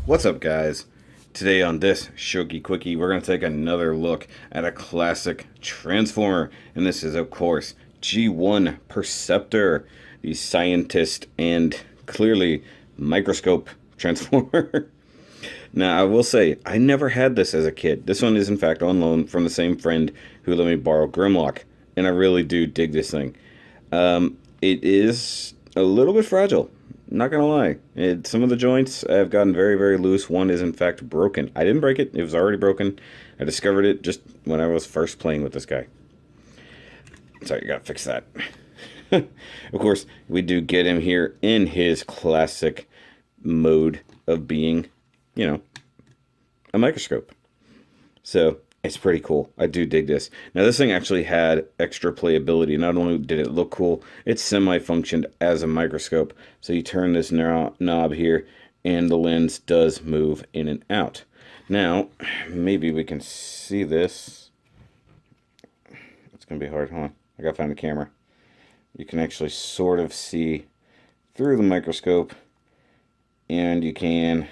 What's up, guys? Today on this Shogi Quickie, we're going to take another look at a classic Transformer, and this is, of course, G1 Perceptor, the scientist and clearly microscope Transformer. Now, I will say, I never had this as a kid. This one is, in fact, on loan from the same friend who let me borrow Grimlock, and I really do dig this thing. It is a little bit fragile. Not gonna lie, some of the joints have gotten very, very loose. One is in fact broken. I didn't break it; it was already broken. I discovered it just when I was first playing with this guy. Sorry, you gotta fix that. Of course, we do get him here in his classic mode of being, you know, a microscope. So it's pretty cool. I do dig this. Now, this thing actually had extra playability. Not only did it look cool, it semi-functioned as a microscope. So you turn this knob here, and the lens does move in and out. Now, maybe we can see this. It's going to be hard, huh? I got to find the camera. You can actually sort of see through the microscope, and you can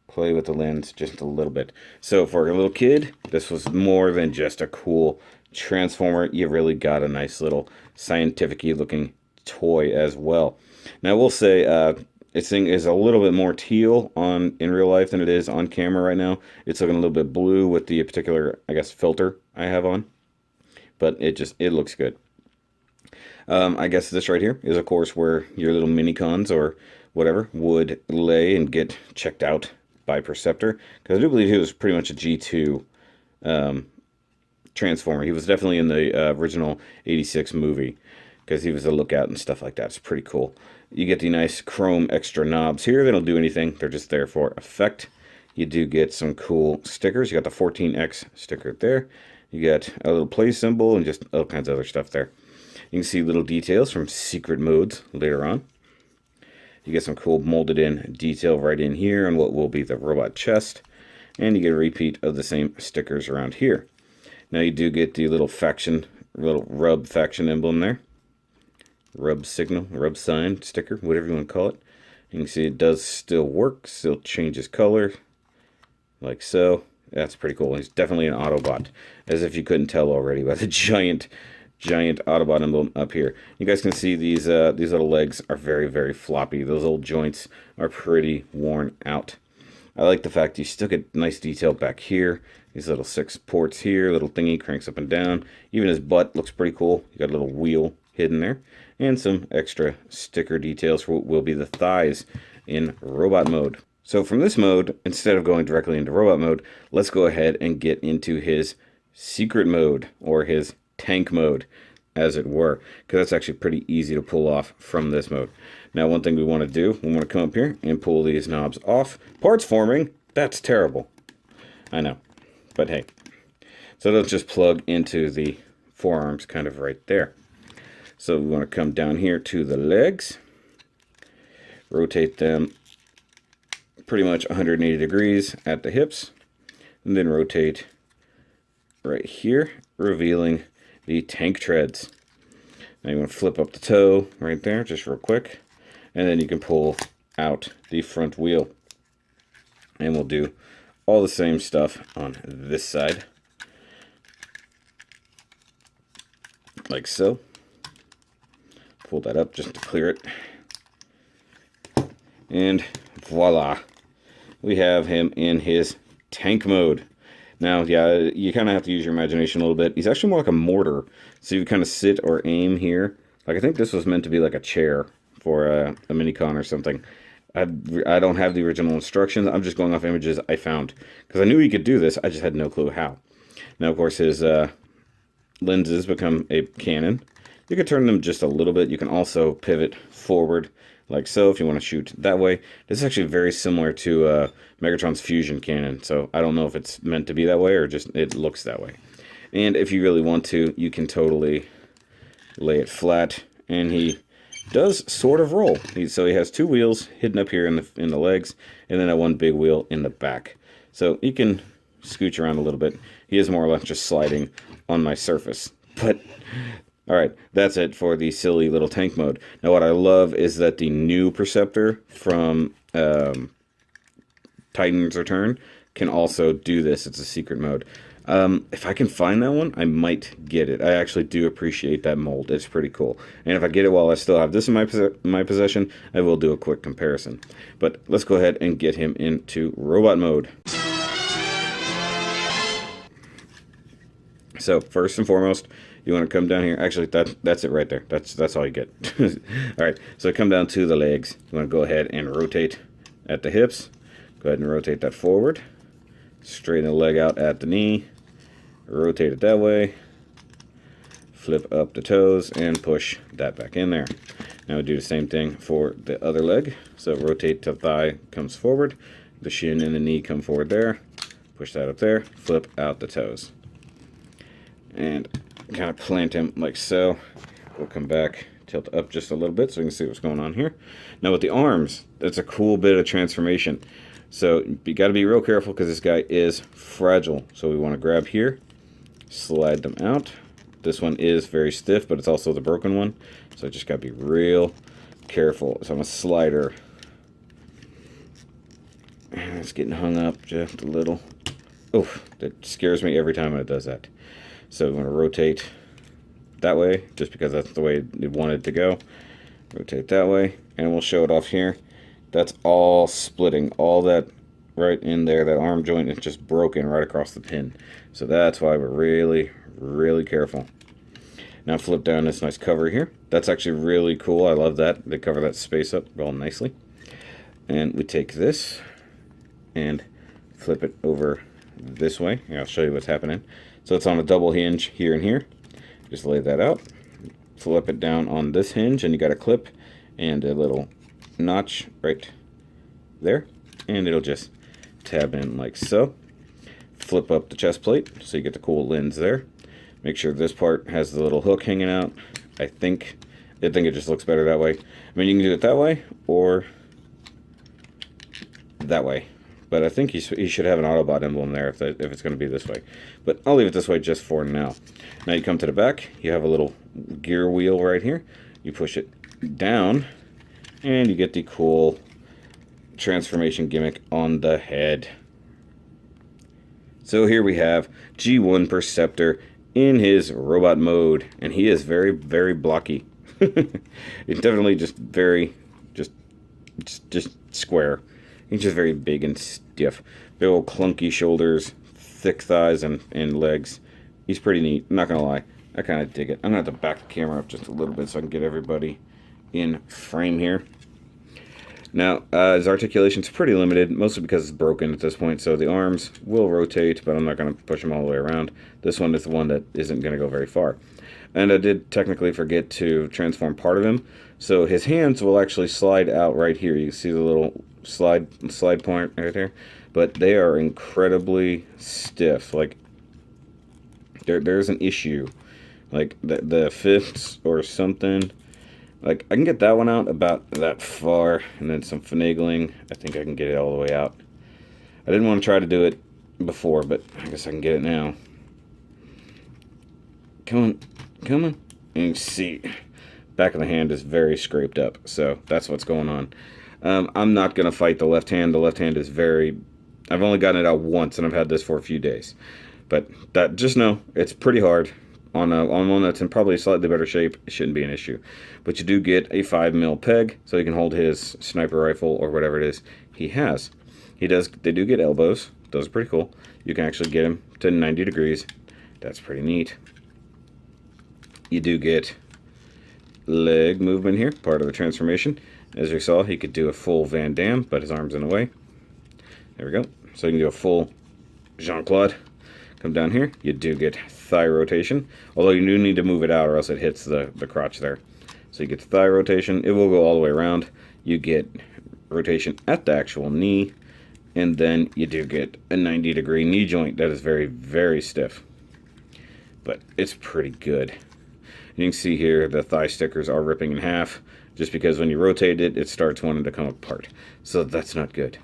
play with the lens just a little bit. So for a little kid, this was more than just a cool Transformer. You really got a nice little scientific-y looking toy as well. Now I will say this thing is a little bit more teal in real life than it is on camera right now. It's looking a little bit blue with the particular, I guess, filter I have on. But it looks good. I guess this right here is, of course, where your little mini-cons or whatever would lay and get checked out by Perceptor, because I do believe he was pretty much a G2 Transformer. He was definitely in the original 86 movie, because he was a lookout and stuff like that. It's pretty cool. You get the nice chrome extra knobs here. They don't do anything. They're just there for effect. You do get some cool stickers. You got the 14X sticker there. You got a little play symbol and just all kinds of other stuff there. You can see little details from secret modes later on. You get some cool molded in detail right in here on what will be the robot chest. And you get a repeat of the same stickers around here. Now you do get the little rub faction emblem there. Rub signal, rub sign, sticker, whatever you want to call it. You can see it does still work, still changes color. Like so. That's pretty cool. He's definitely an Autobot. As if you couldn't tell already by the giant Autobot emblem up here. You guys can see these little legs are very, very floppy. Those old joints are pretty worn out. I like the fact you still get nice detail back here. These little 6 ports here, little thingy cranks up and down. Even his butt looks pretty cool. You got a little wheel hidden there. And some extra sticker details for what will be the thighs in robot mode. So from this mode, instead of going directly into robot mode, let's go ahead and get into his secret mode, or his tank mode, as it were, because that's actually pretty easy to pull off from this mode. Now, one thing we want to do, we want to come up here and pull these knobs off. Parts forming, that's terrible. I know, but hey. So they'll just plug into the forearms kind of right there. So we want to come down here to the legs, rotate them pretty much 180 degrees at the hips, and then rotate right here, revealing the tank treads. Now you want to flip up the toe right there, just real quick, and then you can pull out the front wheel. And we'll do all the same stuff on this side, like so. Pull that up just to clear it, and voila, we have him in his tank mode. Now, yeah, you kind of have to use your imagination a little bit. He's actually more like a mortar. So you kind of sit or aim here. Like, I think this was meant to be like a chair for a mini-con or something. I don't have the original instructions. I'm just going off images I found. Because I knew he could do this. I just had no clue how. Now, of course, his lenses become a cannon. You can turn them just a little bit. You can also pivot forward like so if you want to shoot that way. This is actually very similar to Megatron's fusion cannon, so I don't know if it's meant to be that way or just it looks that way. And if you really want to, you can totally lay it flat, and he does sort of roll. So he has 2 wheels hidden up here in the legs, and then one big wheel in the back. So he can scooch around a little bit. He is more or less just sliding on my surface. But alright, that's it for the silly little tank mode. Now what I love is that the new Perceptor from Titan's Return can also do this. It's a secret mode. If I can find that one, I might get it. I actually do appreciate that mold. It's pretty cool. And if I get it while I still have this in my possession, I will do a quick comparison. But let's go ahead and get him into robot mode. So first and foremost, you want to come down here. Actually, that's it right there. That's all you get. All right, so come down to the legs. You want to go ahead and rotate at the hips. Go ahead and rotate that forward. Straighten the leg out at the knee. Rotate it that way. Flip up the toes and push that back in there. Now we do the same thing for the other leg. So rotate till thigh comes forward. The shin and the knee come forward there. Push that up there. Flip out the toes. And kind of plant him like so. We'll come back, tilt up just a little bit so we can see what's going on here. Now with the arms, that's a cool bit of transformation. So you got to be real careful because this guy is fragile. So we want to grab here, slide them out. This one is very stiff, but it's also the broken one. So I just got to be real careful. So I'm a slider. And it's getting hung up just a little. Oh, that scares me every time when it does that. So we want to rotate that way, just because that's the way it wanted to go. Rotate that way, and we'll show it off here. That's all splitting. All that right in there, that arm joint is just broken right across the pin. So that's why we're really, really careful. Now flip down this nice cover here. That's actually really cool. I love that. They cover that space up real nicely. And we take this and flip it over this way. Here, I'll show you what's happening. So it's on a double hinge here and here. Just lay that out. Flip it down on this hinge, and you got a clip and a little notch right there. And it'll just tab in like so. Flip up the chest plate so you get the cool lens there. Make sure this part has the little hook hanging out. I think it just looks better that way. I mean, you can do it that way or that way. But I think he should have an Autobot emblem there if it's going to be this way. But I'll leave it this way just for now. Now you come to the back. You have a little gear wheel right here. You push it down, and you get the cool transformation gimmick on the head. So here we have G1 Perceptor in his robot mode. And he is very, very blocky. It's definitely just very, just square. He's just very big and stiff. Big old clunky shoulders, thick thighs and legs. He's pretty neat, I'm not going to lie. I kind of dig it. I'm going to have to back the camera up just a little bit so I can get everybody in frame here. Now, his articulation's pretty limited, mostly because it's broken at this point, so the arms will rotate, but I'm not going to push them all the way around. This one is the one that isn't going to go very far. And I did technically forget to transform part of him, so his hands will actually slide out right here. You see the little slide point right there, but they are incredibly stiff. Like there's an issue, like the fists or something. Like I can get that one out about that far, and then some finagling. I think I can get it all the way out. I didn't want to try to do it before, but I guess I can get it now. Come on. And you see, back of the hand is very scraped up, so that's what's going on. I'm not going to fight the left hand. The left hand is very... I've only gotten it out once, and I've had this for a few days. But just know, it's pretty hard. On one that's in probably slightly better shape, it shouldn't be an issue. But you do get a 5mm peg, so he can hold his sniper rifle or whatever it is he has. They do get elbows. Those are pretty cool. You can actually get him to 90 degrees. That's pretty neat. You do get leg movement here, part of the transformation. As we saw, he could do a full Van Damme, but his arm's in the way. There we go. So you can do a full Jean-Claude. Come down here. You do get thigh rotation, although you do need to move it out or else it hits the crotch there. So you get the thigh rotation. It will go all the way around. You get rotation at the actual knee, and then you do get a 90-degree knee joint that is very, very stiff. But it's pretty good. You can see here the thigh stickers are ripping in half, just because when you rotate it, it starts wanting to come apart. So that's not good.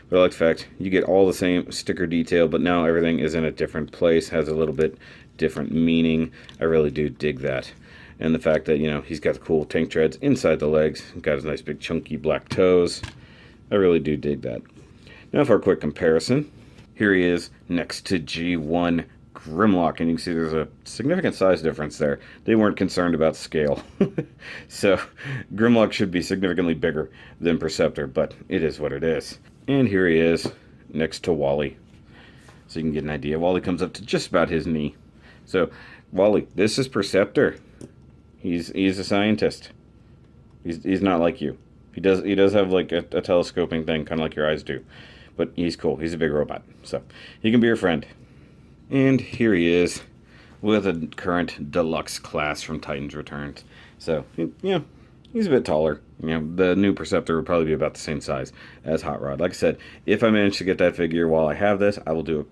But I like the fact you get all the same sticker detail, but now everything is in a different place, has a little bit different meaning. I really do dig that. And the fact that, you know, he's got the cool tank treads inside the legs, got his nice big chunky black toes. I really do dig that. Now for a quick comparison. Here he is next to G1 Grimlock, and you can see there's a significant size difference there. They weren't concerned about scale. So Grimlock should be significantly bigger than Perceptor, but it is what it is. And here he is next to Wally. So you can get an idea. Wally comes up to just about his knee. So Wally, this is Perceptor. He's a scientist. He's not like you. He does have like a telescoping thing, kind of like your eyes do. But he's cool. He's a big robot. So he can be your friend. And here he is with a current deluxe class from Titans Returns. So, he's a bit taller. The new Perceptor would probably be about the same size as Hot Rod. Like I said, if I manage to get that figure while I have this, I will do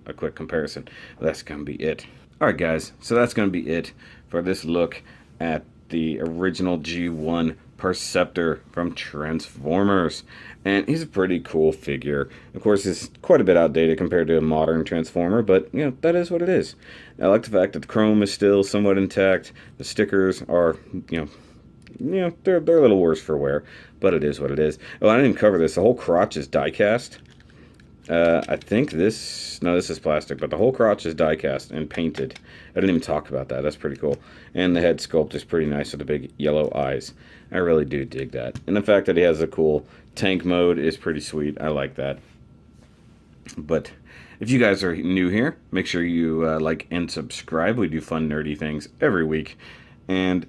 a quick comparison. That's going to be it. Alright guys, so that's going to be it for this look at the original G1 Perceptor from Transformers. And he's a pretty cool figure. Of course, he's quite a bit outdated compared to a modern Transformer, but, that is what it is. I like the fact that the chrome is still somewhat intact. The stickers are, they're a little worse for wear, but it is what it is. Oh, I didn't even cover this. The whole crotch is die-cast. I think this is plastic, but the whole crotch is die-cast and painted. I didn't even talk about that. That's pretty cool. And the head sculpt is pretty nice with the big yellow eyes. I really do dig that. And the fact that he has a cool tank mode is pretty sweet. I like that. But if you guys are new here, make sure you like and subscribe. We do fun, nerdy things every week. And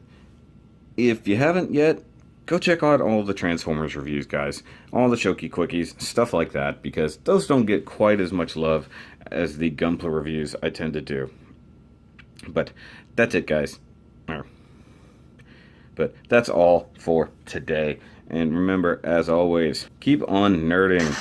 if you haven't yet, go check out all the Transformers reviews, guys. All the Shoki Quickies, stuff like that, because those don't get quite as much love as the Gunpla reviews I tend to do. But that's it, guys. But that's all for today. And remember, as always, keep on nerding.